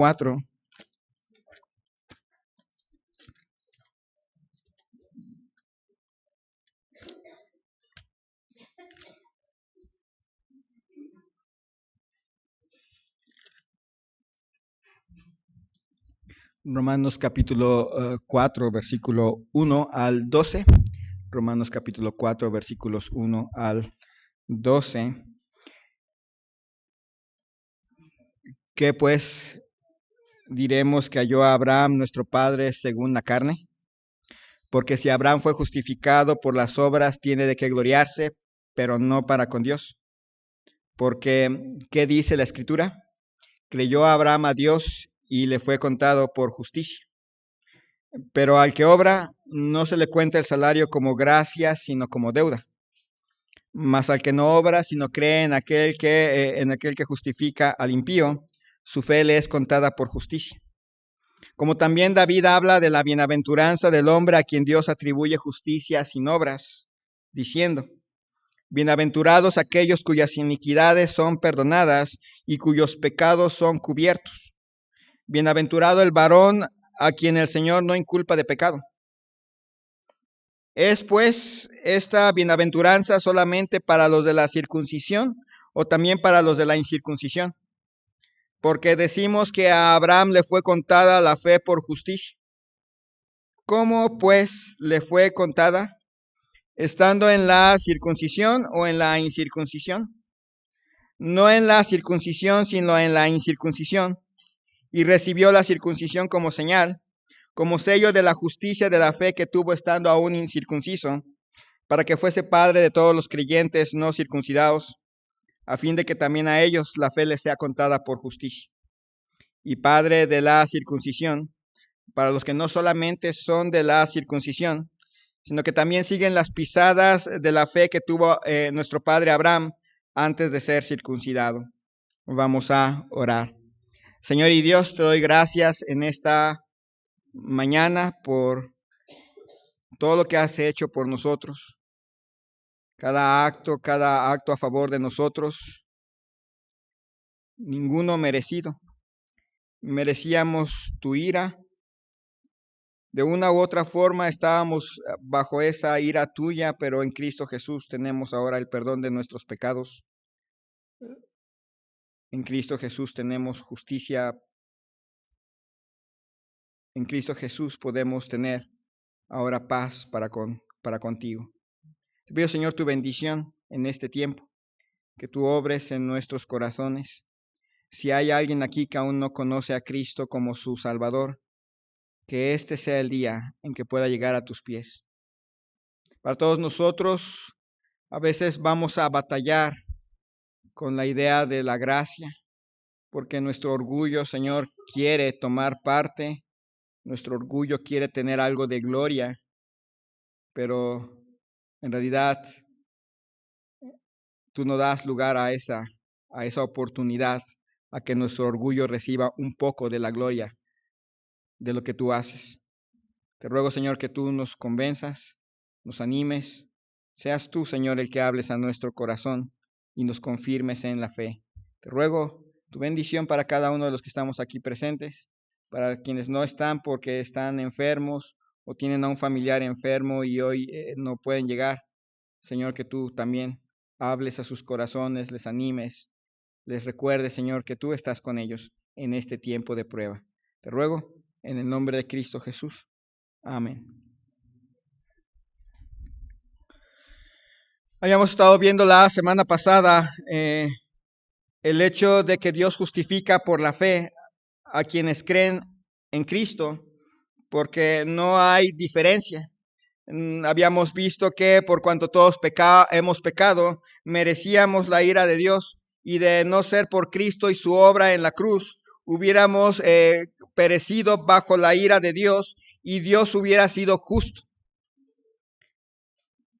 4. Romanos capítulo 4, versículo 1 al 12. Romanos capítulo 4, versículos 1 al 12. ¿Qué pues diremos que halló a Abraham nuestro padre según la carne? Porque si Abraham fue justificado por las obras, tiene de qué gloriarse, pero no para con Dios. Porque, ¿qué dice la Escritura? Creyó Abraham a Dios y le fue contado por justicia. Pero al que obra, no se le cuenta el salario como gracia, sino como deuda. Mas al que no obra, sino cree en aquel que justifica al impío, su fe le es contada por justicia. Como también David habla de la bienaventuranza del hombre a quien Dios atribuye justicia sin obras, diciendo: bienaventurados aquellos cuyas iniquidades son perdonadas y cuyos pecados son cubiertos. Bienaventurado el varón a quien el Señor no inculpa de pecado. ¿Es pues esta bienaventuranza solamente para los de la circuncisión o también para los de la incircuncisión? Porque decimos que a Abraham le fue contada la fe por justicia. ¿Cómo pues le fue contada? ¿Estando en la circuncisión o en la incircuncisión? No en la circuncisión, sino en la incircuncisión. Y recibió la circuncisión como señal, como sello de la justicia de la fe que tuvo estando aún incircunciso, para que fuese padre de todos los creyentes no circuncidados, a fin de que también a ellos la fe les sea contada por justicia. Y padre de la circuncisión, para los que no solamente son de la circuncisión, sino que también siguen las pisadas de la fe que tuvo nuestro padre Abraham antes de ser circuncidado. Vamos a orar. Señor y Dios, te doy gracias en esta mañana por todo lo que has hecho por nosotros. Cada acto a favor de nosotros, ninguno merecido. Merecíamos tu ira. De una u otra forma estábamos bajo esa ira tuya, pero en Cristo Jesús tenemos ahora el perdón de nuestros pecados. En Cristo Jesús tenemos justicia. En Cristo Jesús podemos tener ahora paz para contigo. Te pido, Señor, tu bendición en este tiempo, que tú obres en nuestros corazones. Si hay alguien aquí que aún no conoce a Cristo como su Salvador, que este sea el día en que pueda llegar a tus pies. Para todos nosotros, a veces vamos a batallar con la idea de la gracia, porque nuestro orgullo, Señor, quiere tomar parte, nuestro orgullo quiere tener algo de gloria, pero en realidad tú no das lugar a esa oportunidad, a que nuestro orgullo reciba un poco de la gloria de lo que tú haces. Te ruego, Señor, que tú nos convenzas, nos animes. Seas tú, Señor, el que hables a nuestro corazón y nos confirmes en la fe. Te ruego tu bendición para cada uno de los que estamos aquí presentes, para quienes no están porque están enfermos o tienen a un familiar enfermo y hoy no pueden llegar. Señor, que tú también hables a sus corazones, les animes, les recuerdes, Señor, que tú estás con ellos en este tiempo de prueba. Te ruego en el nombre de Cristo Jesús. Amén. Habíamos estado viendo la semana pasada el hecho de que Dios justifica por la fe a quienes creen en Cristo, porque no hay diferencia. Habíamos visto que por cuanto todos hemos pecado, merecíamos la ira de Dios, y de no ser por Cristo y su obra en la cruz, hubiéramos perecido bajo la ira de Dios y Dios hubiera sido justo.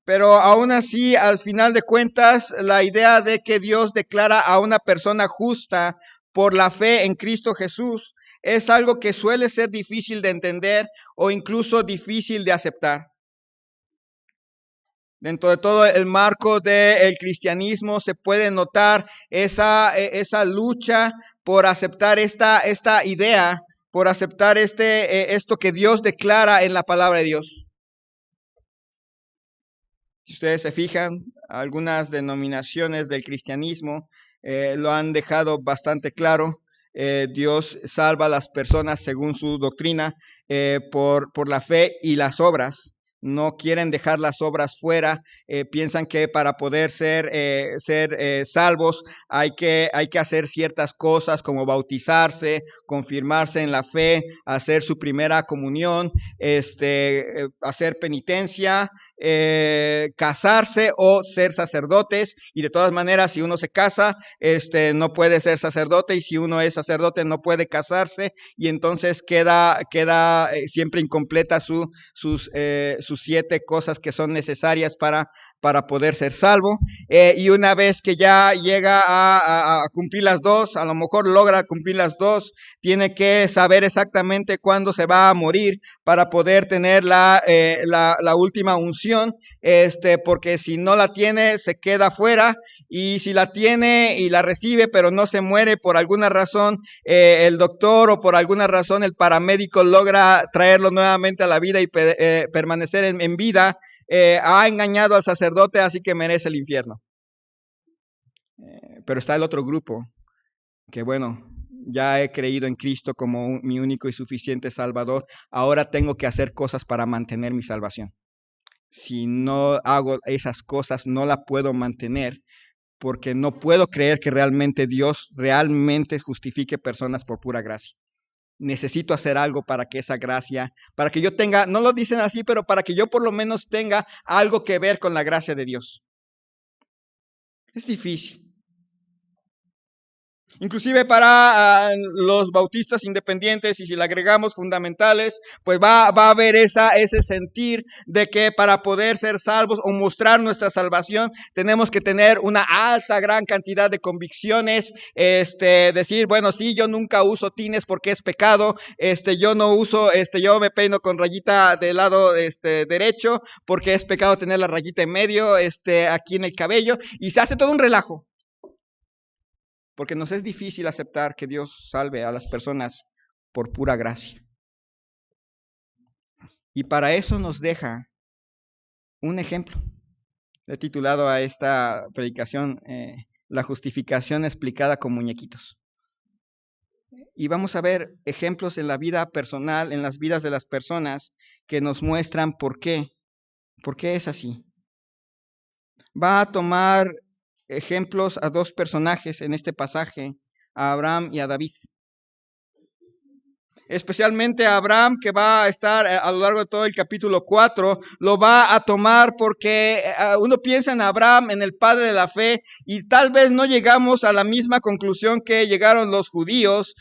Pero aún así, al final de cuentas, la idea de que Dios declara a una persona justa por la fe en Cristo Jesús es algo que suele ser difícil de entender o incluso difícil de aceptar. Dentro de todo el marco del cristianismo se puede notar esa lucha por aceptar esta idea, por aceptar esto que Dios declara en la palabra de Dios. Si ustedes se fijan, algunas denominaciones del cristianismo lo han dejado bastante claro. Dios salva a las personas según su doctrina por la fe y las obras. No quieren dejar las obras fuera. Piensan que para poder ser salvos hay que hacer ciertas cosas como bautizarse, confirmarse en la fe, hacer su primera comunión, hacer penitencia, casarse o ser sacerdotes. Y de todas maneras, si uno se casa, no puede ser sacerdote, y si uno es sacerdote no puede casarse, y entonces queda siempre incompleta sus 7 cosas que son necesarias para poder ser salvo. Y una vez que ya llega a cumplir las 2, a lo mejor logra cumplir las 2, tiene que saber exactamente cuándo se va a morir para poder tener la última unción, porque si no la tiene, se queda fuera. Y si la tiene y la recibe, pero no se muere por alguna razón, el doctor o por alguna razón el paramédico logra traerlo nuevamente a la vida y permanecer en vida, ha engañado al sacerdote, así que merece el infierno. Pero está el otro grupo, que bueno, ya he creído en Cristo como mi único y suficiente Salvador, ahora tengo que hacer cosas para mantener mi salvación. Si no hago esas cosas, no la puedo mantener, porque no puedo creer que realmente Dios realmente justifique personas por pura gracia. Necesito hacer algo para que esa gracia, para que yo tenga, no lo dicen así, pero para que yo por lo menos tenga algo que ver con la gracia de Dios. Es difícil. Inclusive para los bautistas independientes, y si le agregamos fundamentales, pues va a haber ese sentir de que para poder ser salvos o mostrar nuestra salvación, tenemos que tener una gran cantidad de convicciones, decir, bueno, sí, yo nunca uso tines porque es pecado, yo no uso, yo me peino con rayita del lado derecho porque es pecado tener la rayita en medio, aquí en el cabello, y se hace todo un relajo. Porque nos es difícil aceptar que Dios salve a las personas por pura gracia. Y para eso nos deja un ejemplo. He titulado a esta predicación La justificación explicada con muñequitos. Y vamos a ver ejemplos en la vida personal, en las vidas de las personas, que nos muestran por qué es así. Va a tomar ejemplos a 2 personajes en este pasaje, a Abraham y a David. Especialmente a Abraham, que va a estar a lo largo de todo el capítulo 4, lo va a tomar porque uno piensa en Abraham, en el padre de la fe, y tal vez no llegamos a la misma conclusión que llegaron los judíos,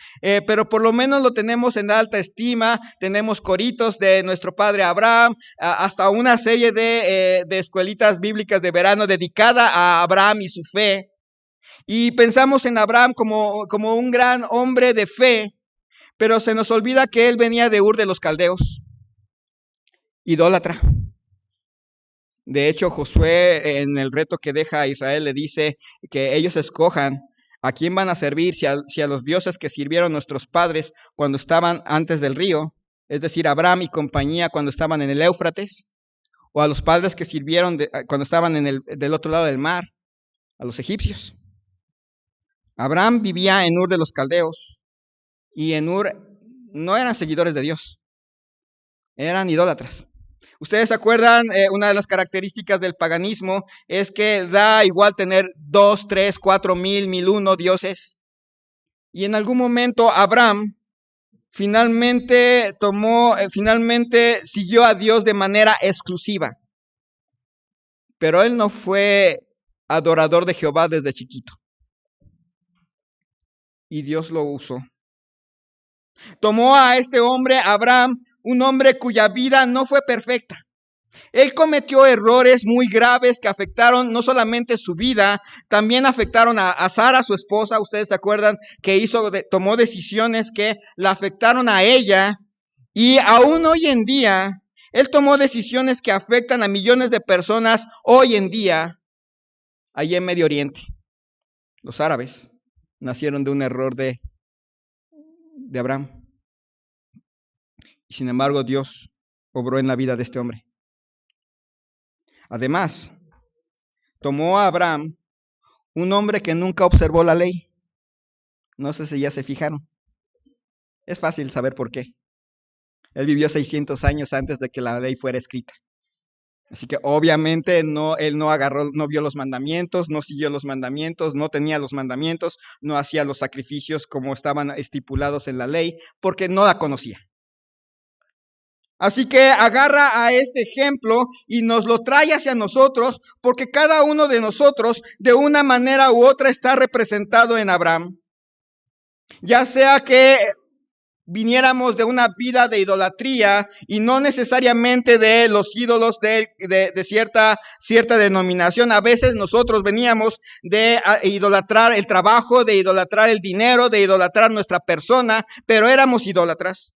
pero por lo menos lo tenemos en alta estima. Tenemos coritos de nuestro padre Abraham, hasta una serie de escuelitas bíblicas de verano dedicada a Abraham y su fe. Y pensamos en Abraham como un gran hombre de fe, pero se nos olvida que él venía de Ur de los Caldeos, idólatra. De hecho, Josué, en el reto que deja a Israel, le dice que ellos escojan a quién van a servir, si a los dioses que sirvieron nuestros padres cuando estaban antes del río, es decir, Abraham y compañía cuando estaban en el Éufrates, o a los padres que sirvieron cuando estaban del otro lado del mar, a los egipcios. Abraham vivía en Ur de los Caldeos, y en Ur no eran seguidores de Dios, eran idólatras. Ustedes se acuerdan, una de las características del paganismo es que da igual tener 2, 3, 4, 1001 dioses. Y en algún momento Abraham finalmente siguió a Dios de manera exclusiva. Pero él no fue adorador de Jehová desde chiquito. Y Dios lo usó. Tomó a este hombre, Abraham, un hombre cuya vida no fue perfecta. Él cometió errores muy graves que afectaron no solamente su vida, también afectaron a Sara, su esposa. Ustedes se acuerdan que tomó decisiones que la afectaron a ella, y aún hoy en día, él tomó decisiones que afectan a millones de personas hoy en día, allí en Medio Oriente. Los árabes nacieron de un error de de Abraham. Y sin embargo, Dios obró en la vida de este hombre. Además, tomó a Abraham, un hombre que nunca observó la ley. No sé si ya se fijaron. Es fácil saber por qué. Él vivió 600 años antes de que la ley fuera escrita. Así que obviamente él no vio los mandamientos, no siguió los mandamientos, no tenía los mandamientos, no hacía los sacrificios como estaban estipulados en la ley, porque no la conocía. Así que agarra a este ejemplo y nos lo trae hacia nosotros, porque cada uno de nosotros, de una manera u otra, está representado en Abraham. Ya sea que viniéramos de una vida de idolatría y no necesariamente de los ídolos de cierta denominación. A veces nosotros veníamos de idolatrar el trabajo, de idolatrar el dinero, de idolatrar nuestra persona, pero éramos idólatras.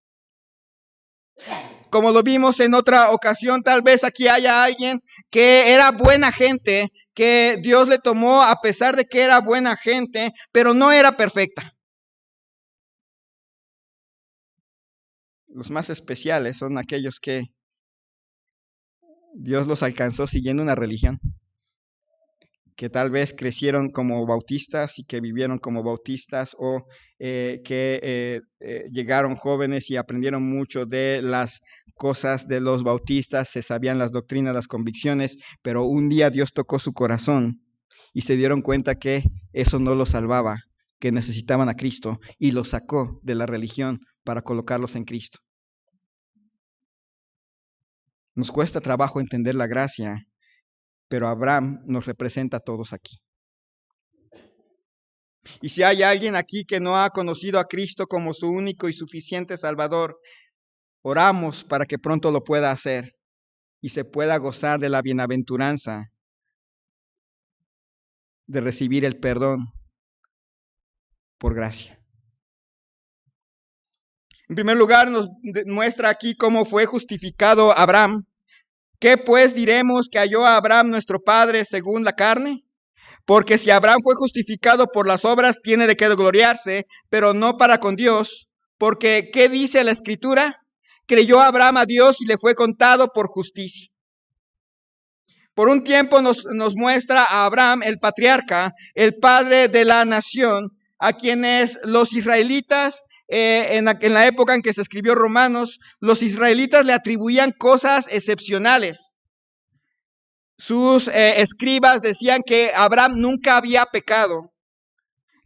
Como lo vimos en otra ocasión, tal vez aquí haya alguien que era buena gente, que Dios le tomó a pesar de que era buena gente, pero no era perfecta. Los más especiales son aquellos que Dios los alcanzó siguiendo una religión, que tal vez crecieron como bautistas y que vivieron como bautistas, o que llegaron jóvenes y aprendieron mucho de las cosas de los bautistas, se sabían las doctrinas, las convicciones, pero un día Dios tocó su corazón y se dieron cuenta que eso no los salvaba, que necesitaban a Cristo, y los sacó de la religión para colocarlos en Cristo. Nos cuesta trabajo entender la gracia, pero Abraham nos representa a todos aquí. Y si hay alguien aquí que no ha conocido a Cristo como su único y suficiente Salvador, oramos para que pronto lo pueda hacer y se pueda gozar de la bienaventuranza de recibir el perdón por gracia. En primer lugar, nos muestra aquí cómo fue justificado Abraham. ¿Qué pues diremos que halló a Abraham nuestro padre según la carne? Porque si Abraham fue justificado por las obras, tiene de qué gloriarse, pero no para con Dios. Porque, ¿qué dice la Escritura? Creyó Abraham a Dios y le fue contado por justicia. Por un tiempo nos muestra a Abraham, el patriarca, el padre de la nación, a quienes los israelitas, en la época en que se escribió Romanos, los israelitas le atribuían cosas excepcionales. Sus escribas decían que Abraham nunca había pecado,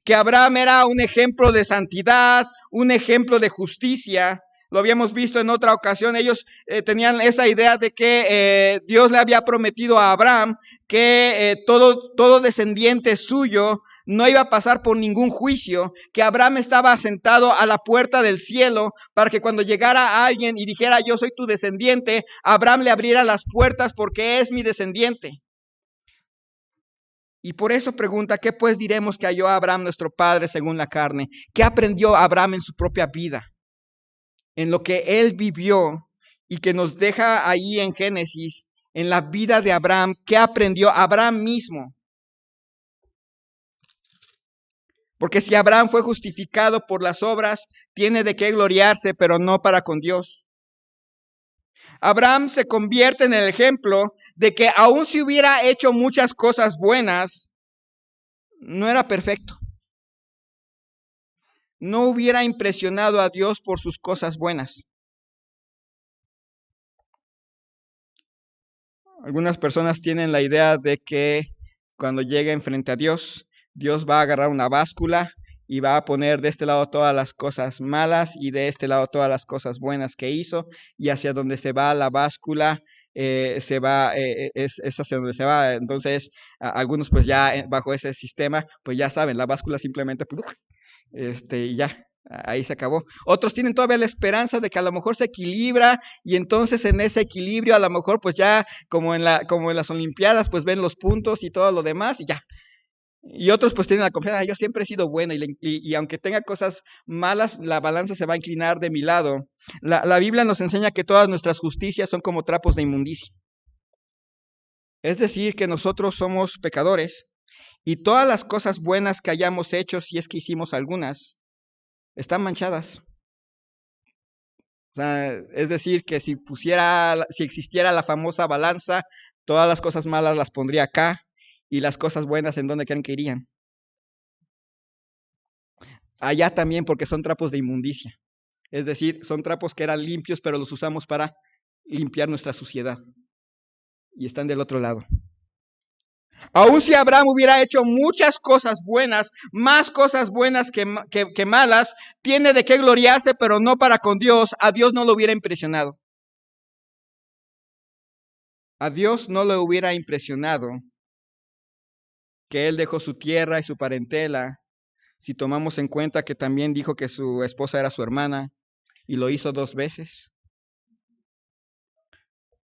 que Abraham era un ejemplo de santidad, un ejemplo de justicia. Lo habíamos visto en otra ocasión. Ellos tenían esa idea de que Dios le había prometido a Abraham que todo descendiente suyo no iba a pasar por ningún juicio, que Abraham estaba sentado a la puerta del cielo para que cuando llegara alguien y dijera yo soy tu descendiente, Abraham le abriera las puertas porque es mi descendiente. Y por eso pregunta, ¿qué pues diremos que halló a Abraham nuestro padre según la carne? ¿Qué aprendió Abraham en su propia vida? En lo que él vivió y que nos deja ahí en Génesis, en la vida de Abraham, ¿qué aprendió Abraham mismo? Porque si Abraham fue justificado por las obras, tiene de qué gloriarse, pero no para con Dios. Abraham se convierte en el ejemplo de que aun si hubiera hecho muchas cosas buenas, no era perfecto. No hubiera impresionado a Dios por sus cosas buenas. Algunas personas tienen la idea de que cuando lleguen frente a Dios, Dios va a agarrar una báscula y va a poner de este lado todas las cosas malas y de este lado todas las cosas buenas que hizo, y hacia donde se va la báscula, es hacia donde se va. Entonces, algunos pues ya bajo ese sistema, pues ya saben, la báscula simplemente y ya. Ahí se acabó. Otros tienen todavía la esperanza de que a lo mejor se equilibra y entonces en ese equilibrio a lo mejor pues ya como en las Olimpiadas pues ven los puntos y todo lo demás y ya. Y otros pues tienen la confianza, yo siempre he sido buena y aunque tenga cosas malas, la balanza se va a inclinar de mi lado. La Biblia nos enseña que todas nuestras justicias son como trapos de inmundicia. Es decir, que nosotros somos pecadores y todas las cosas buenas que hayamos hecho, si es que hicimos algunas, están manchadas. sea, es decir, que si existiera la famosa balanza, todas las cosas malas las pondría acá y las cosas buenas, ¿en dónde creen que irían? Allá también, porque son trapos de inmundicia. Es decir, son trapos que eran limpios, pero los usamos para limpiar nuestra suciedad. Y están del otro lado. Aun si Abraham hubiera hecho muchas cosas buenas, más cosas buenas que malas, tiene de qué gloriarse, pero no para con Dios. A Dios no lo hubiera impresionado. A Dios no le hubiera impresionado que él dejó su tierra y su parentela, si tomamos en cuenta que también dijo que su esposa era su hermana y lo hizo 2 veces.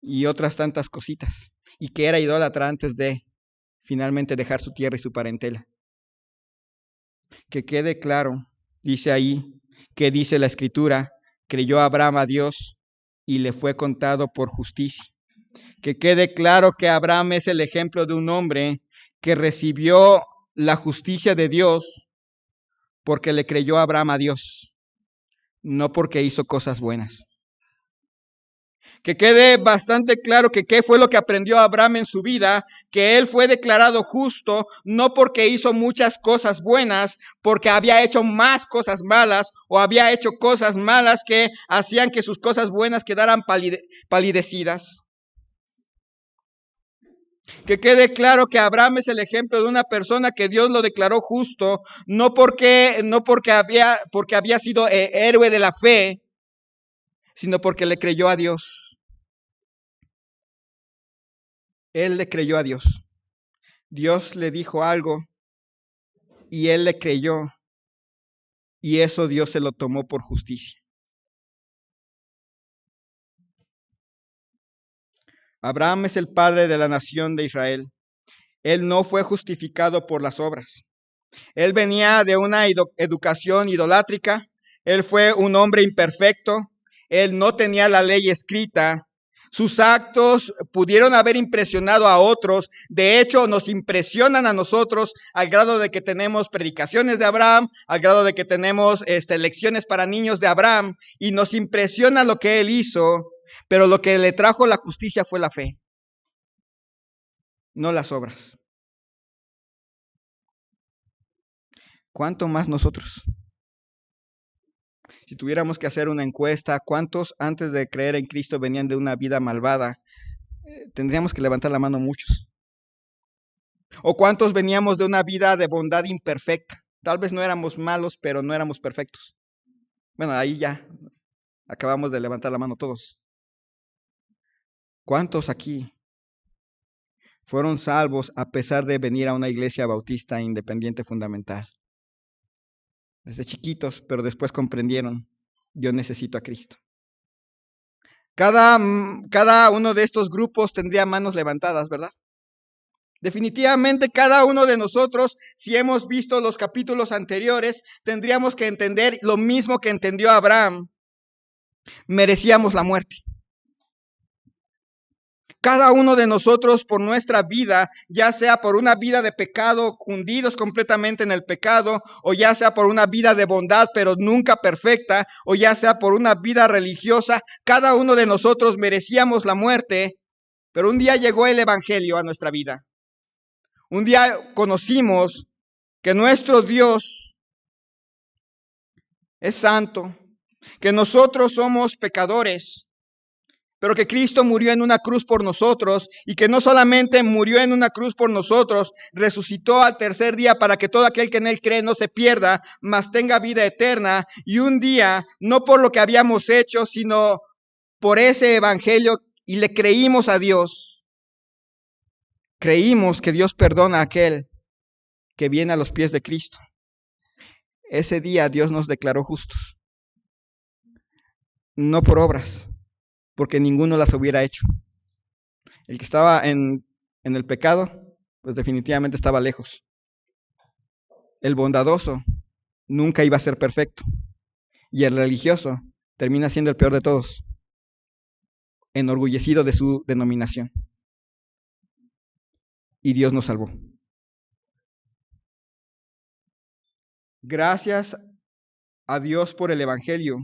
Y otras tantas cositas. Y que era idólatra antes de finalmente dejar su tierra y su parentela. Que quede claro, dice ahí, que dice la Escritura, creyó Abraham a Dios y le fue contado por justicia. Que quede claro que Abraham es el ejemplo de un hombre que recibió la justicia de Dios porque le creyó Abraham a Dios, no porque hizo cosas buenas. Que quede bastante claro que qué fue lo que aprendió Abraham en su vida, que él fue declarado justo no porque hizo muchas cosas buenas, porque había hecho más cosas malas o había hecho cosas malas que hacían que sus cosas buenas quedaran palidecidas. Que quede claro que Abraham es el ejemplo de una persona que Dios lo declaró justo, no porque había sido héroe de la fe, sino porque le creyó a Dios. Él le creyó a Dios. Dios le dijo algo y él le creyó. Y eso Dios se lo tomó por justicia. Abraham es el padre de la nación de Israel. Él no fue justificado por las obras. Él venía de una educación idolátrica. Él fue un hombre imperfecto. Él no tenía la ley escrita. Sus actos pudieron haber impresionado a otros. De hecho, nos impresionan a nosotros al grado de que tenemos predicaciones de Abraham, al grado de que tenemos lecciones para niños de Abraham, y nos impresiona lo que él hizo, pero lo que le trajo la justicia fue la fe, no las obras. ¿Cuánto más nosotros? Si tuviéramos que hacer una encuesta, ¿cuántos antes de creer en Cristo venían de una vida malvada? Tendríamos que levantar la mano muchos. ¿O cuántos veníamos de una vida de bondad imperfecta? Tal vez no éramos malos, pero no éramos perfectos. Bueno, ahí ya acabamos de levantar la mano todos. ¿Cuántos aquí fueron salvos a pesar de venir a una iglesia bautista independiente fundamental? Desde chiquitos, pero después comprendieron, yo necesito a Cristo. Cada uno de estos grupos tendría manos levantadas, ¿verdad? Definitivamente cada uno de nosotros, si hemos visto los capítulos anteriores, tendríamos que entender lo mismo que entendió Abraham. Merecíamos la muerte. Cada uno de nosotros por nuestra vida, ya sea por una vida de pecado, hundidos completamente en el pecado, o ya sea por una vida de bondad, pero nunca perfecta, o ya sea por una vida religiosa, cada uno de nosotros merecíamos la muerte, pero un día llegó el Evangelio a nuestra vida. Un día conocimos que nuestro Dios es santo, que nosotros somos pecadores, pero que Cristo murió en una cruz por nosotros y que no solamente murió en una cruz por nosotros, resucitó al tercer día para que todo aquel que en él cree no se pierda, mas tenga vida eterna. Y un día, no por lo que habíamos hecho, sino por ese evangelio, y le creímos a Dios. Creímos que Dios perdona a aquel que viene a los pies de Cristo. Ese día Dios nos declaró justos, no por obras, porque ninguno las hubiera hecho. El que estaba en el pecado, pues definitivamente estaba lejos. El bondadoso nunca iba a ser perfecto. Y el religioso termina siendo el peor de todos, enorgullecido de su denominación. Y Dios nos salvó. Gracias a Dios por el Evangelio.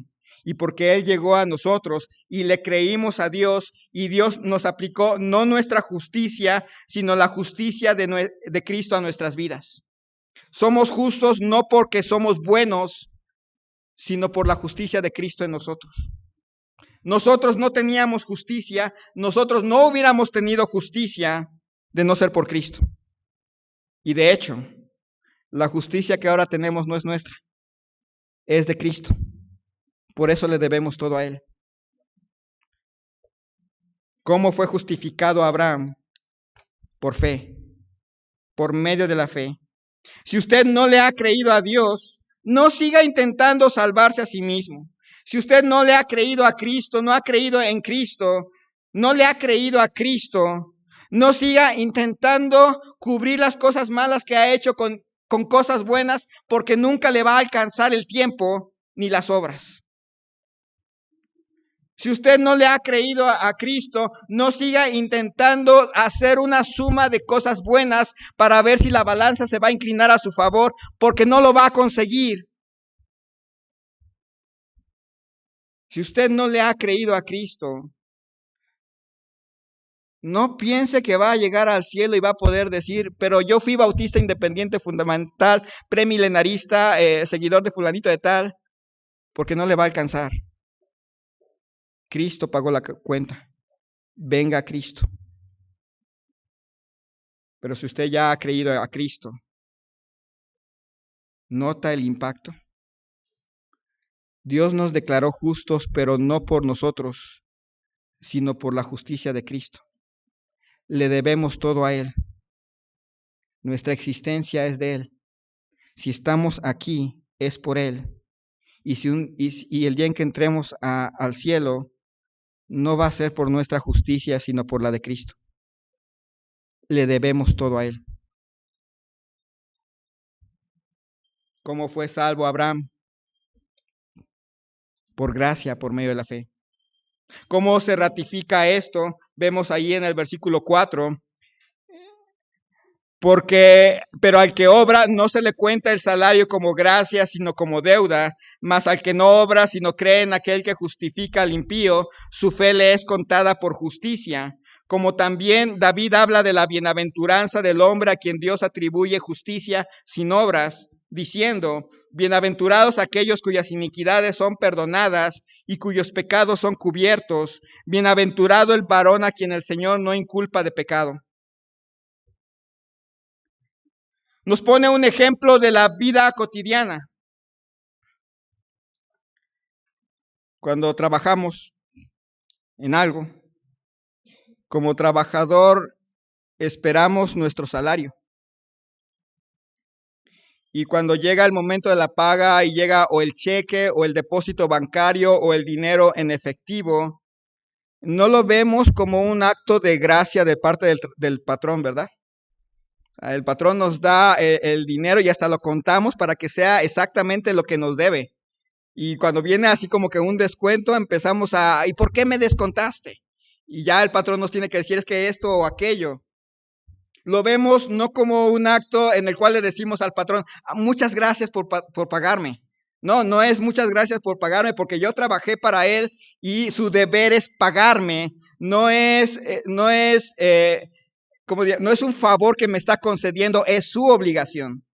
y porque Él llegó a nosotros y le creímos a Dios y Dios nos aplicó no nuestra justicia, sino la justicia de Cristo a nuestras vidas. Somos justos no porque somos buenos, sino por la justicia de Cristo en nosotros. Nosotros no teníamos justicia, nosotros no hubiéramos tenido justicia de no ser por Cristo. Y de hecho, la justicia que ahora tenemos no es nuestra, es de Cristo. Por eso le debemos todo a Él. ¿Cómo fue justificado Abraham? Por fe, por medio de la fe. Si usted no le ha creído a Dios, no siga intentando salvarse a sí mismo. Si usted no le ha creído a Cristo, no ha creído en Cristo, no le ha creído a Cristo, no siga intentando cubrir las cosas malas que ha hecho con cosas buenas, porque nunca le va a alcanzar el tiempo ni las obras. Si usted no le ha creído a Cristo, no siga intentando hacer una suma de cosas buenas para ver si la balanza se va a inclinar a su favor, porque no lo va a conseguir. Si usted no le ha creído a Cristo, no piense que va a llegar al cielo y va a poder decir, pero yo fui bautista independiente fundamental, premilenarista, seguidor de fulanito de tal, porque no le va a alcanzar. Cristo pagó la cuenta. Venga a Cristo. Pero si usted ya ha creído a Cristo, ¿nota el impacto? Dios nos declaró justos, pero no por nosotros, sino por la justicia de Cristo. Le debemos todo a Él. Nuestra existencia es de Él. Si estamos aquí, es por Él. Y el día en que entremos al cielo, no va a ser por nuestra justicia, sino por la de Cristo. Le debemos todo a Él. ¿Cómo fue salvo Abraham? Por gracia, por medio de la fe. ¿Cómo se ratifica esto? Vemos ahí en el versículo 4. Pero al que obra no se le cuenta el salario como gracia, sino como deuda, mas al que no obra, sino cree en aquel que justifica al impío, su fe le es contada por justicia. Como también David habla de la bienaventuranza del hombre a quien Dios atribuye justicia sin obras, diciendo, bienaventurados aquellos cuyas iniquidades son perdonadas y cuyos pecados son cubiertos. Bienaventurado el varón a quien el Señor no inculpa de pecado. Nos pone un ejemplo de la vida cotidiana. Cuando trabajamos en algo, como trabajador esperamos nuestro salario. Y cuando llega el momento de la paga y llega o el cheque o el depósito bancario o el dinero en efectivo, no lo vemos como un acto de gracia de parte del patrón, ¿verdad? El patrón nos da el dinero y hasta lo contamos para que sea exactamente lo que nos debe. Y cuando viene así como que un descuento, empezamos ¿y por qué me descontaste? Y ya el patrón nos tiene que decir es que esto o aquello. Lo vemos no como un acto en el cual le decimos al patrón, muchas gracias por pagarme. No es muchas gracias por pagarme porque yo trabajé para él y su deber es pagarme. No es un favor que me está concediendo, es su obligación.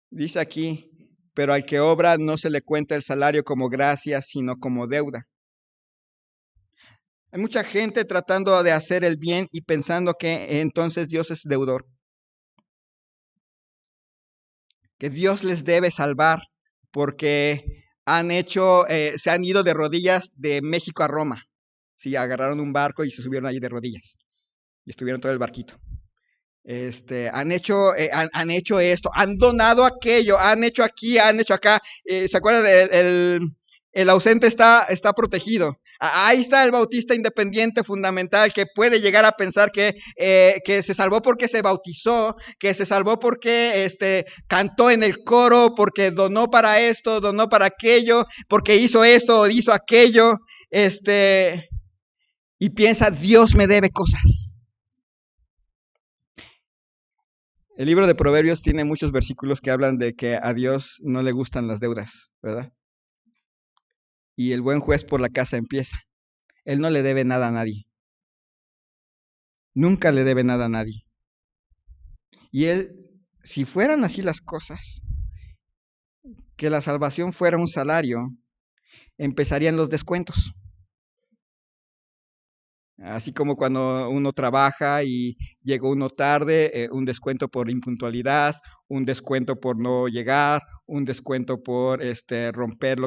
Dice aquí, pero al que obra no se le cuenta el salario como gracia, sino como deuda. Hay mucha gente tratando de hacer el bien y pensando que entonces Dios es deudor. Que Dios les debe salvar porque se han ido de rodillas de México a Roma. Sí, agarraron un barco y se subieron allí de rodillas. Y estuvieron todo el barquito. Han hecho esto, han donado aquello, han hecho aquí, han hecho acá. ¿Se acuerdan? El ausente está protegido. Ahí está el bautista independiente fundamental que puede llegar a pensar que se salvó porque se bautizó, que se salvó porque cantó en el coro, porque donó para esto, donó para aquello, porque hizo esto o hizo aquello, y piensa, Dios me debe cosas. El libro de Proverbios tiene muchos versículos que hablan de que a Dios no le gustan las deudas, ¿verdad? Y el buen juez por la casa empieza. Él no le debe nada a nadie. Nunca le debe nada a nadie. Y él, si fueran así las cosas, que la salvación fuera un salario, empezarían los descuentos. Así como cuando uno trabaja y llega uno tarde, un descuento por impuntualidad, un descuento por no llegar, un descuento por romper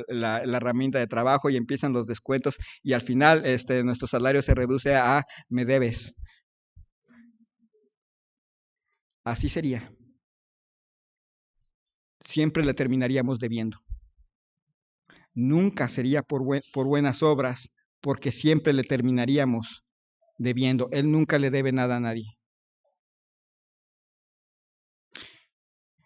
la herramienta de trabajo, y empiezan los descuentos y al final nuestro salario se reduce a me debes. Así sería. Siempre le terminaríamos debiendo. Nunca sería por buenas obras, porque siempre le terminaríamos debiendo. Él nunca le debe nada a nadie.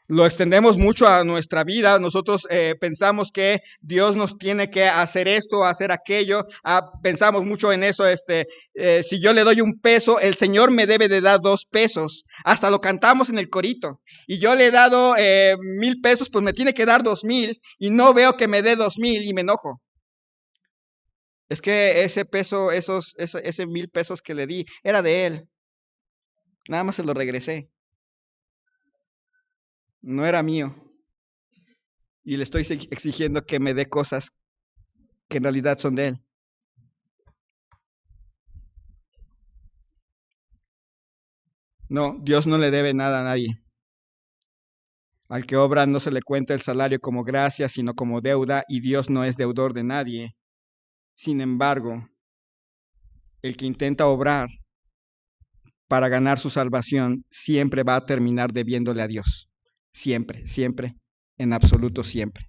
Lo extendemos mucho a nuestra vida. Nosotros pensamos que Dios nos tiene que hacer esto, hacer aquello. Pensamos mucho en eso. Si yo le doy $1, el Señor me debe de dar $2. Hasta lo cantamos en el corito. Y yo le he dado 1,000 pesos, pues me tiene que dar 2,000. Y no veo que me dé 2,000 y me enojo. Es que ese 1,000 pesos que le di era de él. Nada más se lo regresé. No era mío. Y le estoy exigiendo que me dé cosas que en realidad son de él. No, Dios no le debe nada a nadie. Al que obra no se le cuenta el salario como gracia, sino como deuda, y Dios no es deudor de nadie. Sin embargo, el que intenta obrar para ganar su salvación siempre va a terminar debiéndole a Dios. Siempre, siempre, en absoluto siempre.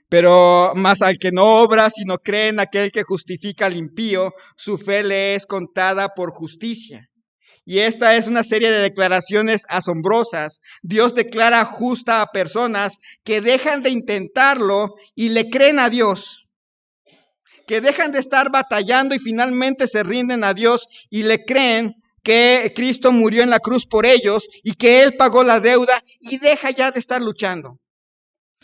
Pero más al que no obra, sino cree en aquel que justifica al impío, su fe le es contada por justicia. Y esta es una serie de declaraciones asombrosas. Dios declara justa a personas que dejan de intentarlo y le creen a Dios, que dejan de estar batallando y finalmente se rinden a Dios y le creen que Cristo murió en la cruz por ellos y que Él pagó la deuda y deja ya de estar luchando.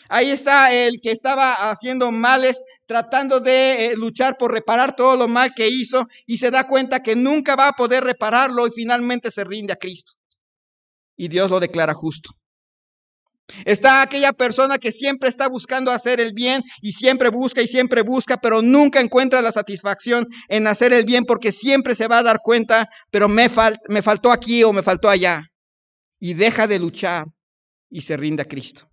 Ahí está el que estaba haciendo males, tratando de luchar por reparar todo lo mal que hizo, y se da cuenta que nunca va a poder repararlo y finalmente se rinde a Cristo. Y Dios lo declara justo. Está aquella persona que siempre está buscando hacer el bien y siempre busca, pero nunca encuentra la satisfacción en hacer el bien porque siempre se va a dar cuenta, pero me faltó aquí o me faltó allá. Y deja de luchar y se rinde a Cristo.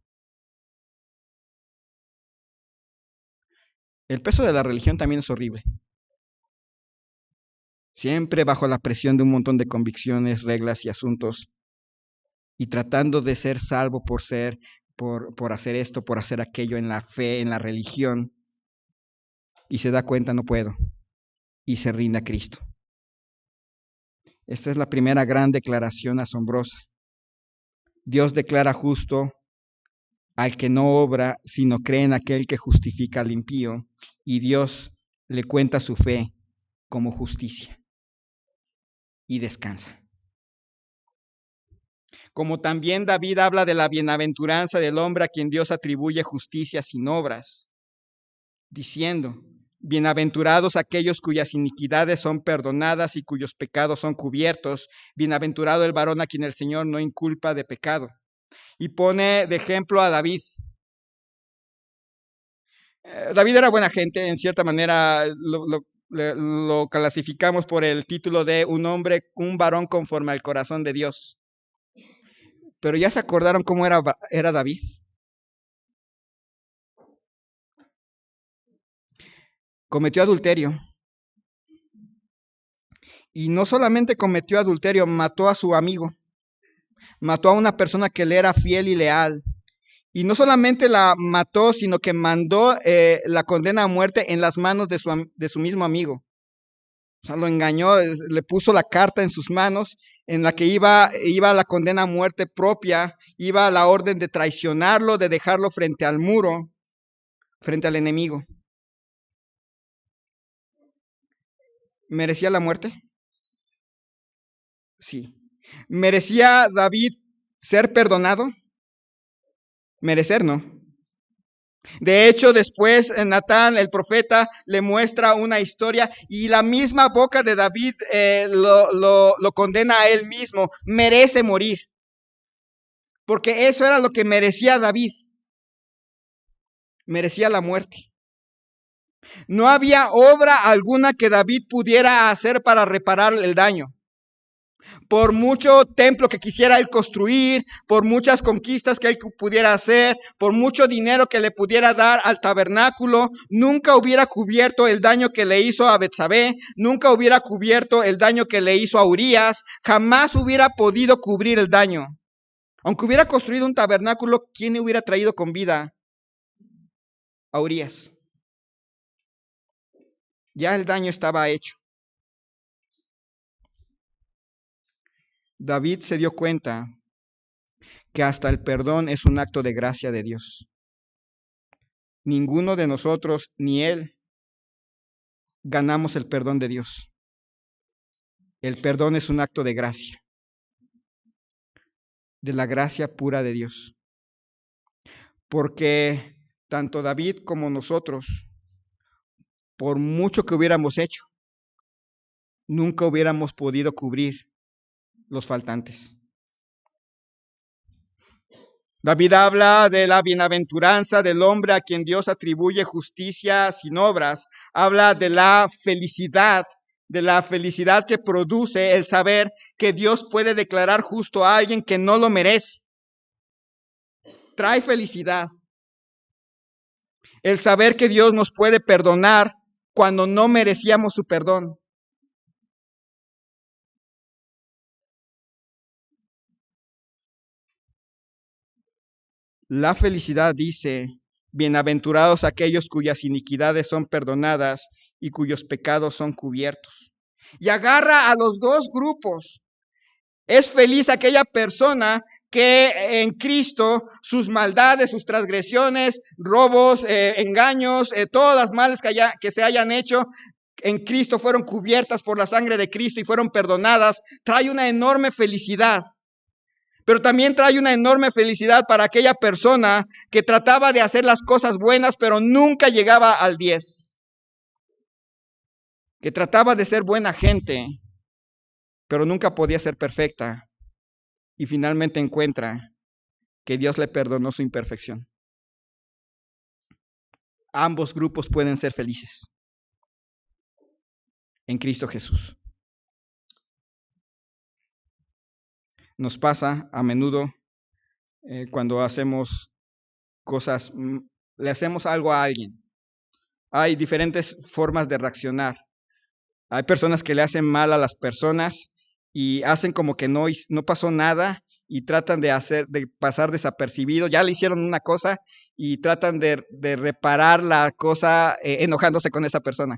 El peso de la religión también es horrible. Siempre bajo la presión de un montón de convicciones, reglas y asuntos, y tratando de ser salvo por hacer esto, por hacer aquello en la fe, en la religión, y se da cuenta, no puedo, y se rinde a Cristo. Esta es la primera gran declaración asombrosa. Dios declara justo al que no obra, sino cree en aquel que justifica al impío, y Dios le cuenta su fe como justicia y descansa. Como también David habla de la bienaventuranza del hombre a quien Dios atribuye justicia sin obras, diciendo: bienaventurados aquellos cuyas iniquidades son perdonadas y cuyos pecados son cubiertos. Bienaventurado el varón a quien el Señor no inculpa de pecado. Y pone de ejemplo a David. David era buena gente, en cierta manera lo clasificamos por el título de un varón conforme al corazón de Dios. Pero ya se acordaron cómo era David. Cometió adulterio. Y no solamente cometió adulterio, mató a su amigo. Mató a una persona que le era fiel y leal. Y no solamente la mató, sino que mandó la condena a muerte en las manos de su mismo amigo. O sea, lo engañó, le puso la carta en sus manos en la que iba la condena a muerte propia, iba la orden de traicionarlo, de dejarlo frente al muro, frente al enemigo. ¿Merecía la muerte? Sí. ¿Merecía David ser perdonado? Merecer no. De hecho, después Natán, el profeta, le muestra una historia y la misma boca de David lo condena a él mismo. Merece morir. Porque eso era lo que merecía David. Merecía la muerte. No había obra alguna que David pudiera hacer para reparar el daño. Por mucho templo que quisiera él construir, por muchas conquistas que él pudiera hacer, por mucho dinero que le pudiera dar al tabernáculo, nunca hubiera cubierto el daño que le hizo a Betsabé, nunca hubiera cubierto el daño que le hizo a Urías, jamás hubiera podido cubrir el daño. Aunque hubiera construido un tabernáculo, ¿quién hubiera traído con vida a Urías? Ya el daño estaba hecho. David se dio cuenta que hasta el perdón es un acto de gracia de Dios. Ninguno de nosotros, ni él, ganamos el perdón de Dios. El perdón es un acto de gracia, de la gracia pura de Dios. Porque tanto David como nosotros, por mucho que hubiéramos hecho, nunca hubiéramos podido cubrir los faltantes. David habla de la bienaventuranza del hombre a quien Dios atribuye justicia sin obras. Habla de la felicidad que produce el saber que Dios puede declarar justo a alguien que no lo merece. Trae felicidad. El saber que Dios nos puede perdonar cuando no merecíamos su perdón. La felicidad dice, bienaventurados aquellos cuyas iniquidades son perdonadas y cuyos pecados son cubiertos. Y agarra a los dos grupos. Es feliz aquella persona que en Cristo sus maldades, sus transgresiones, robos, engaños, todas las males que se hayan hecho, en Cristo fueron cubiertas por la sangre de Cristo y fueron perdonadas. Trae una enorme felicidad. Pero también trae una enorme felicidad para aquella persona que trataba de hacer las cosas buenas, pero nunca llegaba al 10. Que trataba de ser buena gente, pero nunca podía ser perfecta. Y finalmente encuentra que Dios le perdonó su imperfección. Ambos grupos pueden ser felices en Cristo Jesús. Nos pasa a menudo cuando hacemos cosas, le hacemos algo a alguien. Hay diferentes formas de reaccionar. Hay personas que le hacen mal a las personas y hacen como que no pasó nada y tratan de pasar desapercibido. Ya le hicieron una cosa y tratan de reparar la cosa enojándose con esa persona.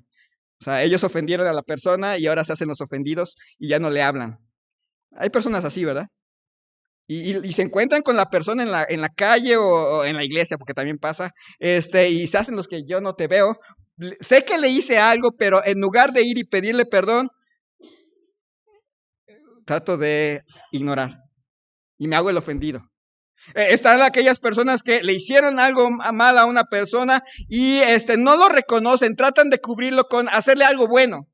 O sea, ellos ofendieron a la persona y ahora se hacen los ofendidos y ya no le hablan. Hay personas así, ¿verdad? Y se encuentran con la persona en la calle o en la iglesia, porque también pasa, y se hacen los que yo no te veo. Sé que le hice algo, pero en lugar de ir y pedirle perdón, trato de ignorar y me hago el ofendido. Están aquellas personas que le hicieron algo mal a una persona y no lo reconocen, tratan de cubrirlo con hacerle algo bueno.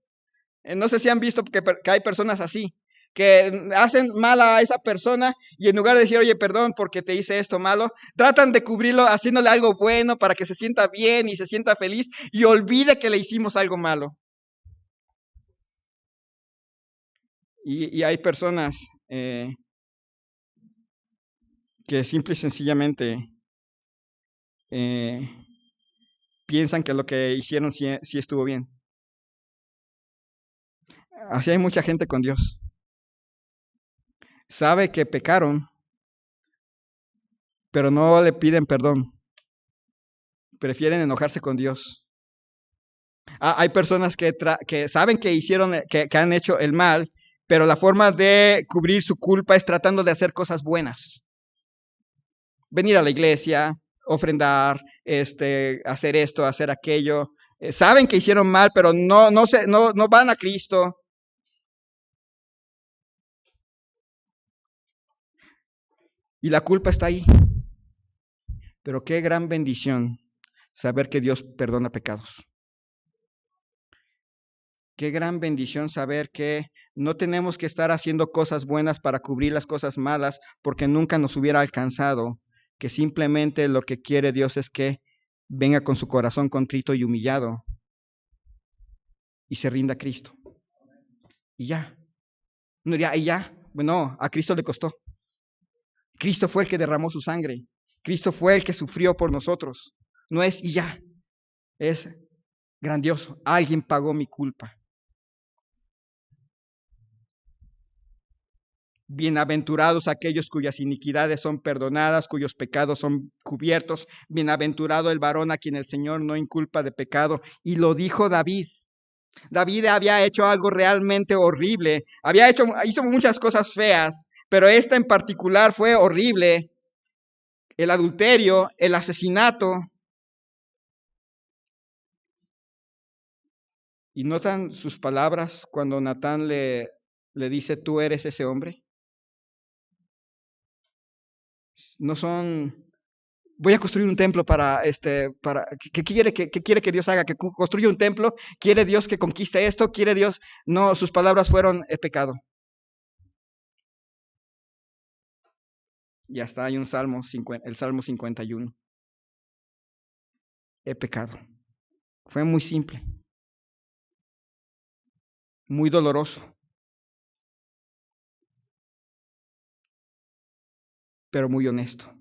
No sé si han visto que hay personas así, que hacen mal a esa persona y en lugar de decir, oye, perdón porque te hice esto malo, tratan de cubrirlo haciéndole algo bueno para que se sienta bien y se sienta feliz y olvide que le hicimos algo malo. Y hay personas que simple y sencillamente piensan que lo que hicieron sí estuvo bien. Así hay mucha gente con Dios. Sabe que pecaron, pero no le piden perdón. Prefieren enojarse con Dios. Hay personas que saben que que han hecho el mal, pero la forma de cubrir su culpa es tratando de hacer cosas buenas. Venir a la iglesia, ofrendar, hacer esto, hacer aquello. Saben que hicieron mal, pero no van a Cristo. Y la culpa está ahí. Pero qué gran bendición saber que Dios perdona pecados. Qué gran bendición saber que no tenemos que estar haciendo cosas buenas para cubrir las cosas malas, porque nunca nos hubiera alcanzado, que simplemente lo que quiere Dios es que venga con su corazón contrito y humillado y se rinda a Cristo. Y ya. No diría, y ya. Bueno, a Cristo le costó. Cristo fue el que derramó su sangre. Cristo fue el que sufrió por nosotros. No es y ya. Es grandioso. Alguien pagó mi culpa. Bienaventurados aquellos cuyas iniquidades son perdonadas, cuyos pecados son cubiertos. Bienaventurado el varón a quien el Señor no inculpa de pecado. Y lo dijo David. David había hecho algo realmente horrible. Hizo muchas cosas feas, pero esta en particular fue horrible. El adulterio, el asesinato. ¿Y notan sus palabras cuando Natán le dice, tú eres ese hombre? No son, voy a construir un templo ¿qué quiere que Dios haga? Que construya un templo, quiere Dios que conquiste esto, quiere Dios. No, sus palabras fueron, he pecado. Y hasta hay un salmo, el Salmo 51. He pecado. Fue muy simple, muy doloroso, pero muy honesto.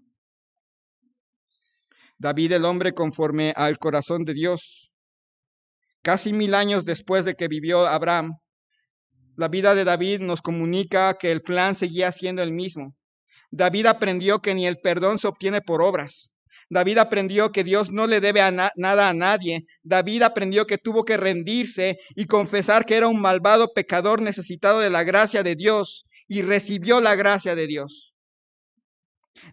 David, el hombre conforme al corazón de Dios, casi 1000 años después de que vivió Abraham, la vida de David nos comunica que el plan seguía siendo el mismo. David aprendió que ni el perdón se obtiene por obras. David aprendió que Dios no le debe nada a nadie. David aprendió que tuvo que rendirse y confesar que era un malvado pecador necesitado de la gracia de Dios, y recibió la gracia de Dios.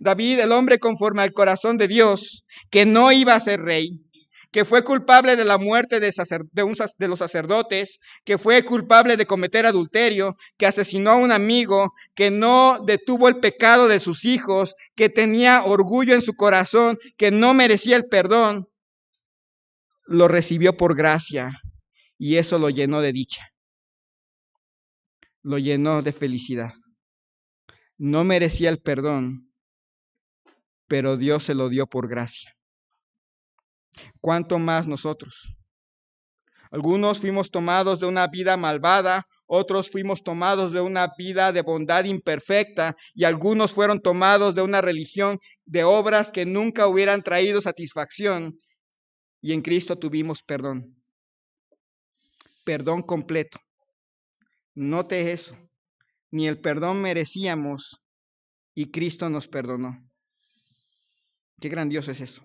David, el hombre conforme al corazón de Dios, que no iba a ser rey, que fue culpable de la muerte de los sacerdotes, que fue culpable de cometer adulterio, que asesinó a un amigo, que no detuvo el pecado de sus hijos, que tenía orgullo en su corazón, que no merecía el perdón, lo recibió por gracia, y eso lo llenó de dicha, lo llenó de felicidad. No merecía el perdón, pero Dios se lo dio por gracia. ¿Cuánto más nosotros? Algunos fuimos tomados de una vida malvada, otros fuimos tomados de una vida de bondad imperfecta, y algunos fueron tomados de una religión de obras que nunca hubieran traído satisfacción, y en Cristo tuvimos perdón. Perdón completo. Note eso. Ni el perdón merecíamos y Cristo nos perdonó. Qué grandioso es eso.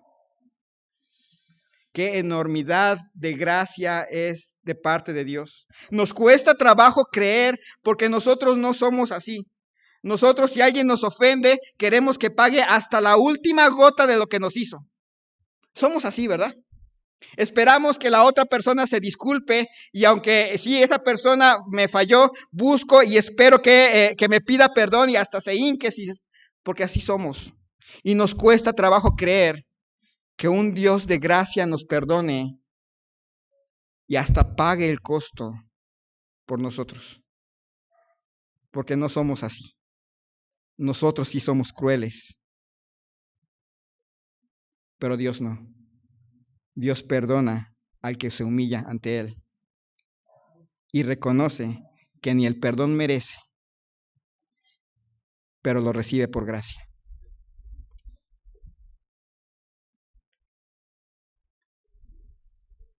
Qué enormidad de gracia es de parte de Dios. Nos cuesta trabajo creer porque nosotros no somos así. Nosotros, si alguien nos ofende, queremos que pague hasta la última gota de lo que nos hizo. Somos así, ¿verdad? Esperamos que la otra persona se disculpe, y aunque sí, esa persona me falló, busco y espero que me pida perdón y hasta se hinque, porque así somos. Y nos cuesta trabajo creer que un Dios de gracia nos perdone y hasta pague el costo por nosotros. Porque no somos así. Nosotros sí somos crueles. Pero Dios no. Dios perdona al que se humilla ante Él. Y reconoce que ni el perdón merece, pero lo recibe por gracia.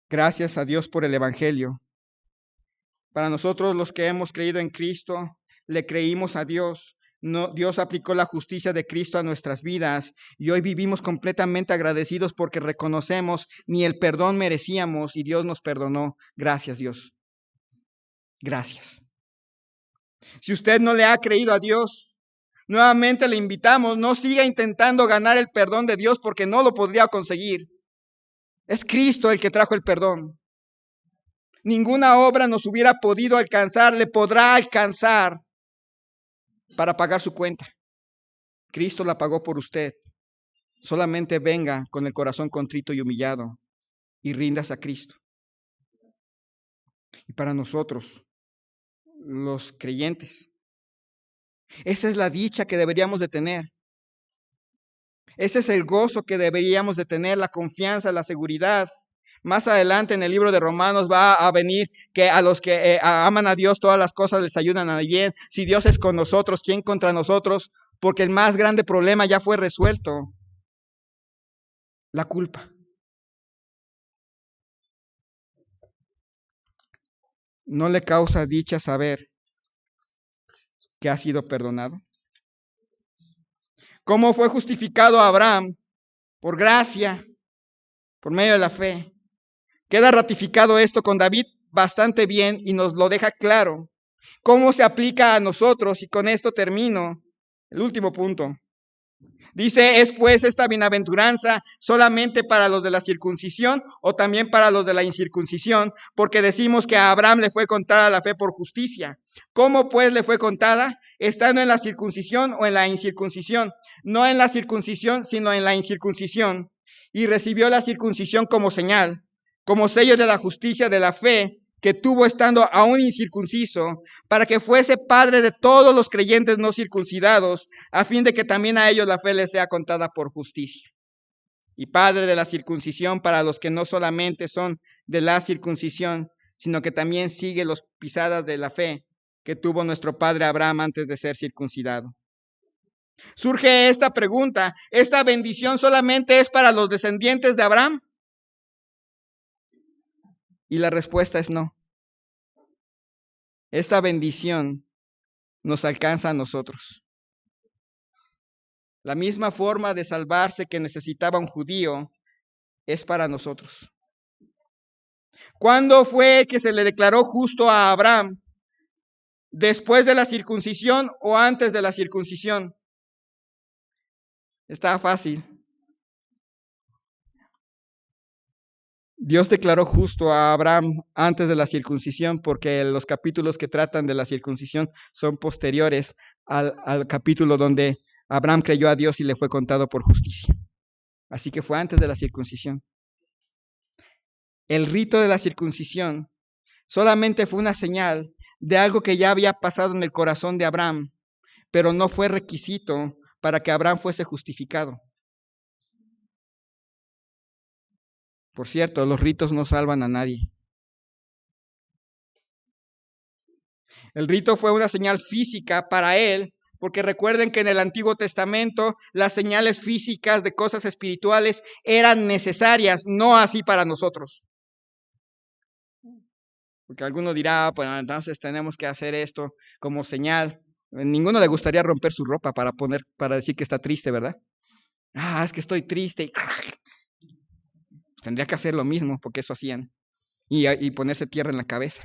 Gracias a Dios por el Evangelio. Para nosotros los que hemos creído en Cristo, le creímos a Dios. No, Dios aplicó la justicia de Cristo a nuestras vidas y hoy vivimos completamente agradecidos porque reconocemos ni el perdón merecíamos y Dios nos perdonó. Gracias, Dios. Gracias. Si usted no le ha creído a Dios, nuevamente le invitamos, no siga intentando ganar el perdón de Dios porque no lo podría conseguir. Es Cristo el que trajo el perdón. Ninguna obra nos hubiera podido alcanzar, le podrá alcanzar para pagar su cuenta. Cristo la pagó por usted. Solamente venga con el corazón contrito y humillado y rindas a Cristo. Y para nosotros, los creyentes, esa es la dicha que deberíamos de tener. Ese es el gozo que deberíamos de tener, la confianza, la seguridad. Más adelante en el libro de Romanos va a venir que a los que aman a Dios todas las cosas les ayudan a bien. Si Dios es con nosotros, ¿quién contra nosotros? Porque el más grande problema ya fue resuelto. La culpa. ¿No le causa dicha saber que ha sido perdonado? ¿Cómo fue justificado Abraham? Por gracia, por medio de la fe. Queda ratificado esto con David bastante bien y nos lo deja claro. ¿Cómo se aplica a nosotros? Y con esto termino. El último punto. Dice, ¿es pues esta bienaventuranza solamente para los de la circuncisión o también para los de la incircuncisión? Porque decimos que a Abraham le fue contada la fe por justicia. ¿Cómo pues le fue contada? Estando en la circuncisión o en la incircuncisión. No en la circuncisión, sino en la incircuncisión. Y recibió la circuncisión como señal, como sello de la justicia de la fe que tuvo estando aún incircunciso, para que fuese padre de todos los creyentes no circuncidados, a fin de que también a ellos la fe les sea contada por justicia. Y padre de la circuncisión para los que no solamente son de la circuncisión, sino que también sigue las pisadas de la fe que tuvo nuestro padre Abraham antes de ser circuncidado. Surge esta pregunta, ¿esta bendición solamente es para los descendientes de Abraham? Y la respuesta es no. Esta bendición nos alcanza a nosotros. La misma forma de salvarse que necesitaba un judío es para nosotros. ¿Cuándo fue que se le declaró justo a Abraham? ¿Después de la circuncisión o antes de la circuncisión? Está fácil. Dios declaró justo a Abraham antes de la circuncisión porque los capítulos que tratan de la circuncisión son posteriores al capítulo donde Abraham creyó a Dios y le fue contado por justicia. Así que fue antes de la circuncisión. El rito de la circuncisión solamente fue una señal de algo que ya había pasado en el corazón de Abraham, pero no fue requisito para que Abraham fuese justificado. Por cierto, los ritos no salvan a nadie. El rito fue una señal física para él, porque recuerden que en el Antiguo Testamento las señales físicas de cosas espirituales eran necesarias, no así para nosotros. Porque alguno dirá, pues entonces tenemos que hacer esto como señal. Ninguno le gustaría romper su ropa para decir que está triste, ¿verdad? Es que estoy triste. Tendría que hacer lo mismo, porque eso hacían. Y ponerse tierra en la cabeza.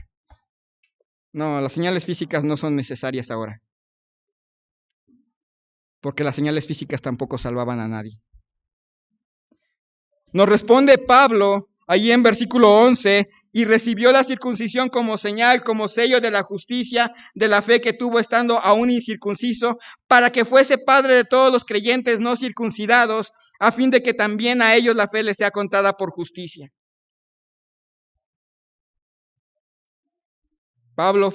No, las señales físicas no son necesarias ahora. Porque las señales físicas tampoco salvaban a nadie. Nos responde Pablo, allí en versículo 11, y recibió la circuncisión como señal, como sello de la justicia, de la fe que tuvo estando aún incircunciso, para que fuese padre de todos los creyentes no circuncidados, a fin de que también a ellos la fe les sea contada por justicia. Pablo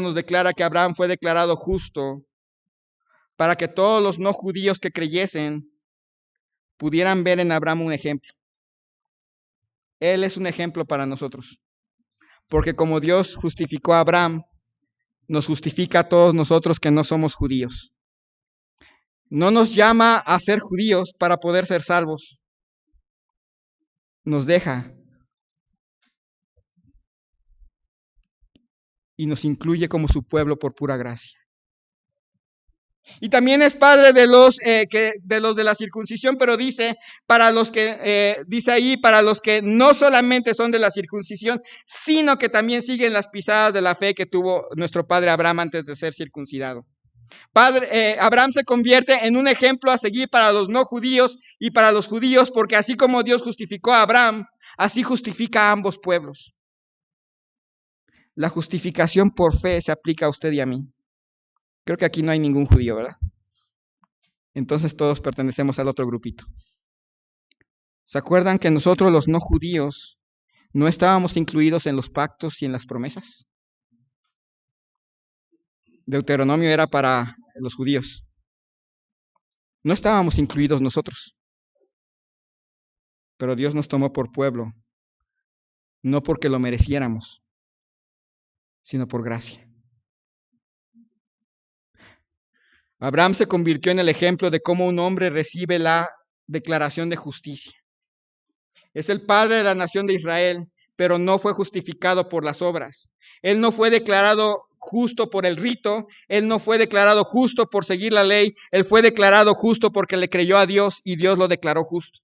nos declara que Abraham fue declarado justo para que todos los no judíos que creyesen pudieran ver en Abraham un ejemplo. Él es un ejemplo para nosotros, porque como Dios justificó a Abraham, nos justifica a todos nosotros que no somos judíos. No nos llama a ser judíos para poder ser salvos. Nos deja y nos incluye como su pueblo por pura gracia. Y también es padre de los de la circuncisión, pero dice para los que para los que no solamente son de la circuncisión, sino que también siguen las pisadas de la fe que tuvo nuestro padre Abraham antes de ser circuncidado. Abraham se convierte en un ejemplo a seguir para los no judíos y para los judíos, porque así como Dios justificó a Abraham, así justifica a ambos pueblos. La justificación por fe se aplica a usted y a mí. Creo que aquí no hay ningún judío, ¿verdad? entonces todos pertenecemos al otro grupito. ¿Se acuerdan que nosotros los no judíos no estábamos incluidos en los pactos y en las promesas? Deuteronomio era para los judíos. No estábamos incluidos nosotros, pero Dios nos tomó por pueblo, no porque lo mereciéramos, sino por gracia. Abraham se convirtió en el ejemplo de cómo un hombre recibe la declaración de justicia. Es el padre de la nación de Israel, pero no fue justificado por las obras. Él no fue declarado justo por el rito, él no fue declarado justo por seguir la ley, él fue declarado justo porque le creyó a Dios y Dios lo declaró justo.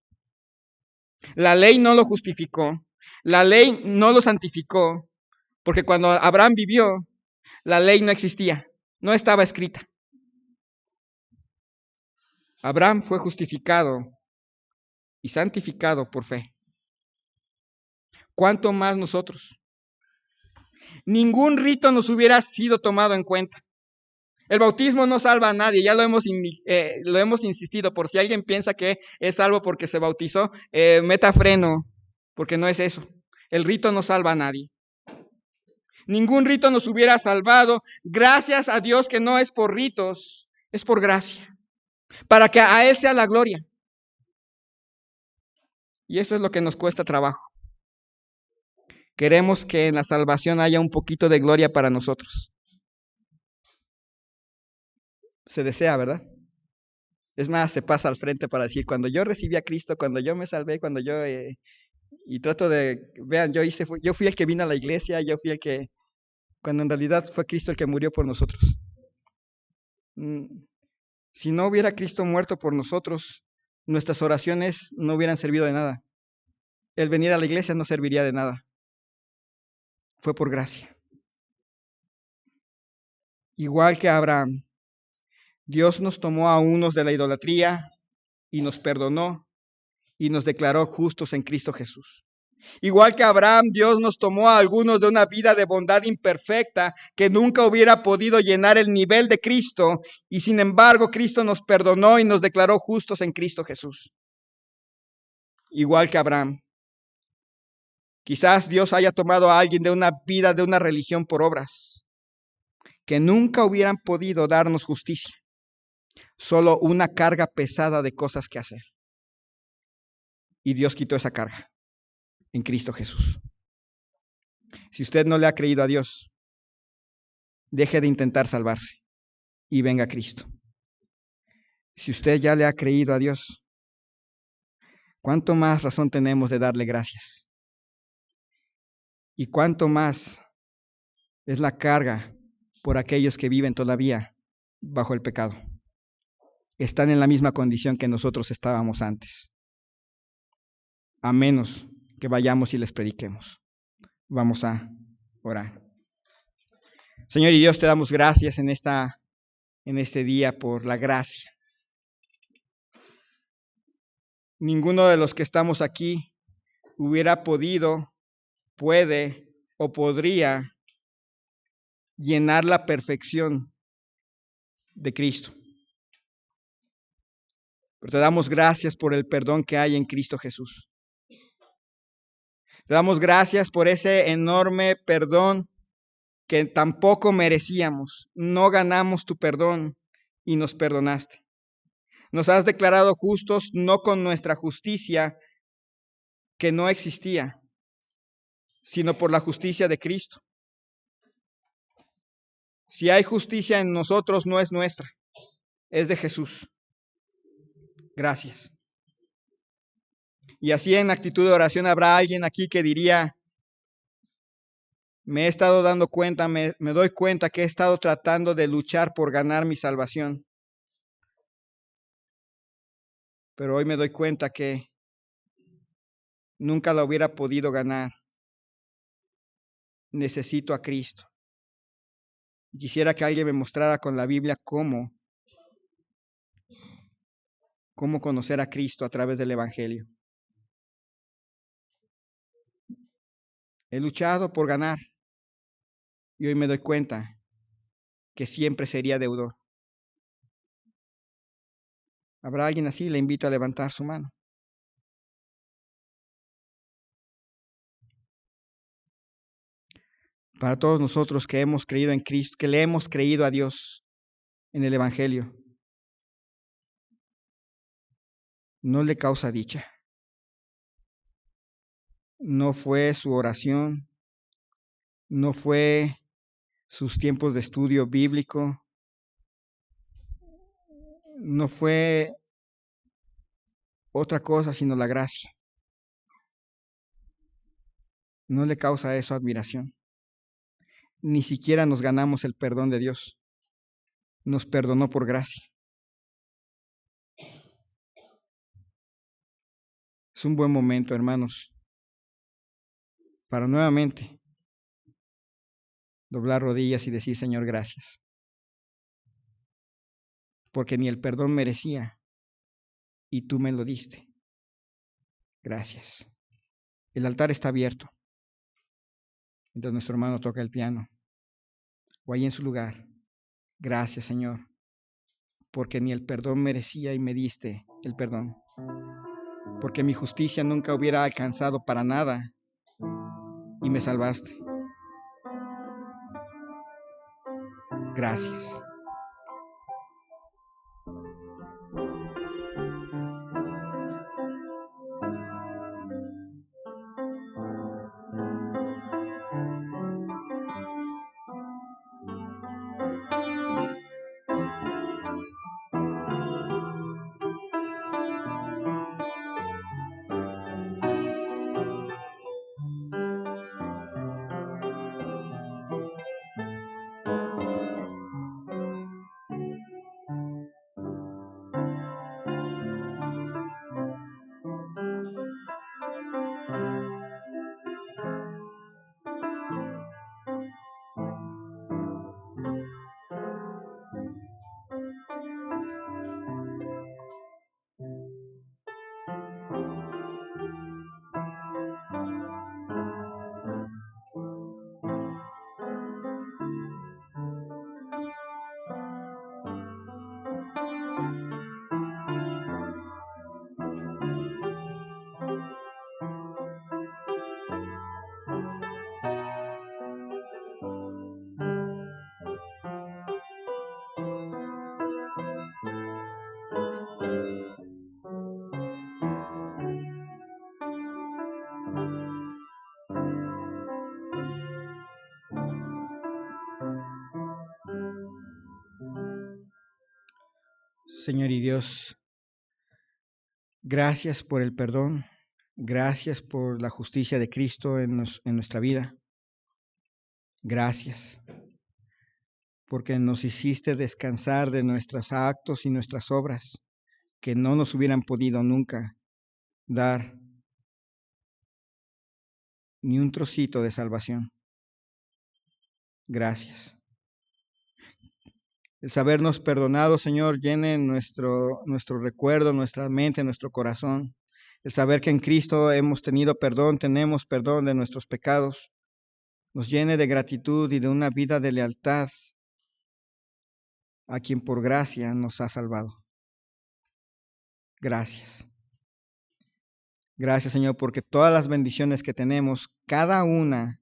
La ley no lo justificó, la ley no lo santificó, porque cuando Abraham vivió, la ley no existía, no estaba escrita. Abraham fue justificado y santificado por fe. ¿Cuánto más nosotros? Ningún rito nos hubiera sido tomado en cuenta. El bautismo no salva a nadie, ya lo hemos insistido. Por si alguien piensa que es salvo porque se bautizó, meta freno, porque no es eso. El rito no salva a nadie. Ningún rito nos hubiera salvado. Gracias a Dios que no es por ritos, es por gracia, para que a Él sea la gloria. Y eso es lo que nos cuesta trabajo. Queremos que en la salvación haya un poquito de gloria para nosotros. Se desea, ¿verdad? Es más, se pasa al frente para decir, cuando yo recibí a Cristo, cuando yo me salvé, cuando yo... y trato de, vean, yo fui el que vino a la iglesia, yo fui el que... Cuando en realidad fue Cristo el que murió por nosotros. Si no hubiera Cristo muerto por nosotros, nuestras oraciones no hubieran servido de nada. El venir a la iglesia no serviría de nada. Fue por gracia. Igual que Abraham, Dios nos tomó a unos de la idolatría y nos perdonó y nos declaró justos en Cristo Jesús. Igual que Abraham, Dios nos tomó a algunos de una vida de bondad imperfecta que nunca hubiera podido llenar el nivel de Cristo, y sin embargo Cristo nos perdonó y nos declaró justos en Cristo Jesús. Igual que Abraham. Quizás Dios haya tomado a alguien de una vida de una religión por obras que nunca hubieran podido darnos justicia, solo una carga pesada de cosas que hacer. Y Dios quitó esa carga en Cristo Jesús. Si usted no le ha creído a Dios, deje de intentar salvarse y venga a Cristo. Si usted ya le ha creído a Dios, ¿cuánto más razón tenemos de darle gracias? ¿Y cuánto más es la carga por aquellos que viven todavía bajo el pecado? Están en la misma condición que nosotros estábamos antes, a menos que vayamos y les prediquemos. Vamos a orar. Señor y Dios, te damos gracias en este día por la gracia. Ninguno de los que estamos aquí hubiera podido, puede o podría llenar la perfección de Cristo. Pero te damos gracias por el perdón que hay en Cristo Jesús. Te damos gracias por ese enorme perdón que tampoco merecíamos. No ganamos tu perdón y nos perdonaste. Nos has declarado justos no con nuestra justicia que no existía, sino por la justicia de Cristo. Si hay justicia en nosotros, no es nuestra, es de Jesús. Gracias. Y así en actitud de oración habrá alguien aquí que diría, me he estado dando cuenta, me doy cuenta que he estado tratando de luchar por ganar mi salvación. Pero hoy me doy cuenta que nunca la hubiera podido ganar. Necesito a Cristo. Quisiera que alguien me mostrara con la Biblia cómo conocer a Cristo a través del Evangelio. He luchado por ganar y hoy me doy cuenta que siempre sería deudor. ¿Habrá alguien así? Le invito a levantar su mano. Para todos nosotros que hemos creído en Cristo, que le hemos creído a Dios en el Evangelio, no le causa dicha. No fue su oración, no fue sus tiempos de estudio bíblico, no fue otra cosa sino la gracia. No le causa eso admiración. Ni siquiera nos ganamos el perdón de Dios. Nos perdonó por gracia. Es un buen momento, hermanos, para nuevamente doblar rodillas y decir: Señor, gracias. Porque ni el perdón merecía y tú me lo diste. Gracias. El altar está abierto. Entonces nuestro hermano toca el piano o ahí en su lugar. Gracias, Señor, porque ni el perdón merecía y me diste el perdón. Porque mi justicia nunca hubiera alcanzado para nada y me salvaste. Gracias. Señor y Dios, gracias por el perdón, gracias por la justicia de Cristo en nuestra vida. Gracias, porque nos hiciste descansar de nuestros actos y nuestras obras, que no nos hubieran podido nunca dar ni un trocito de salvación. Gracias. El sabernos perdonado, Señor, llene nuestro recuerdo, nuestra mente, nuestro corazón. El saber que en Cristo hemos tenido perdón, tenemos perdón de nuestros pecados, nos llene de gratitud y de una vida de lealtad a quien por gracia nos ha salvado. Gracias. Gracias, Señor, porque todas las bendiciones que tenemos, cada una,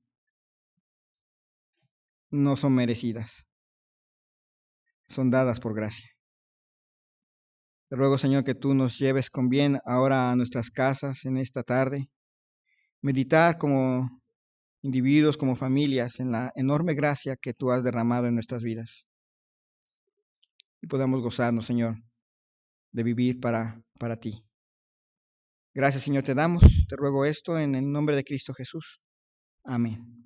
no son merecidas. Son dadas por gracia. Te ruego, Señor, que tú nos lleves con bien ahora a nuestras casas en esta tarde. Meditar como individuos, como familias, en la enorme gracia que tú has derramado en nuestras vidas. Y podamos gozarnos, Señor, de vivir para ti. Gracias, Señor, te damos. Te ruego esto en el nombre de Cristo Jesús. Amén.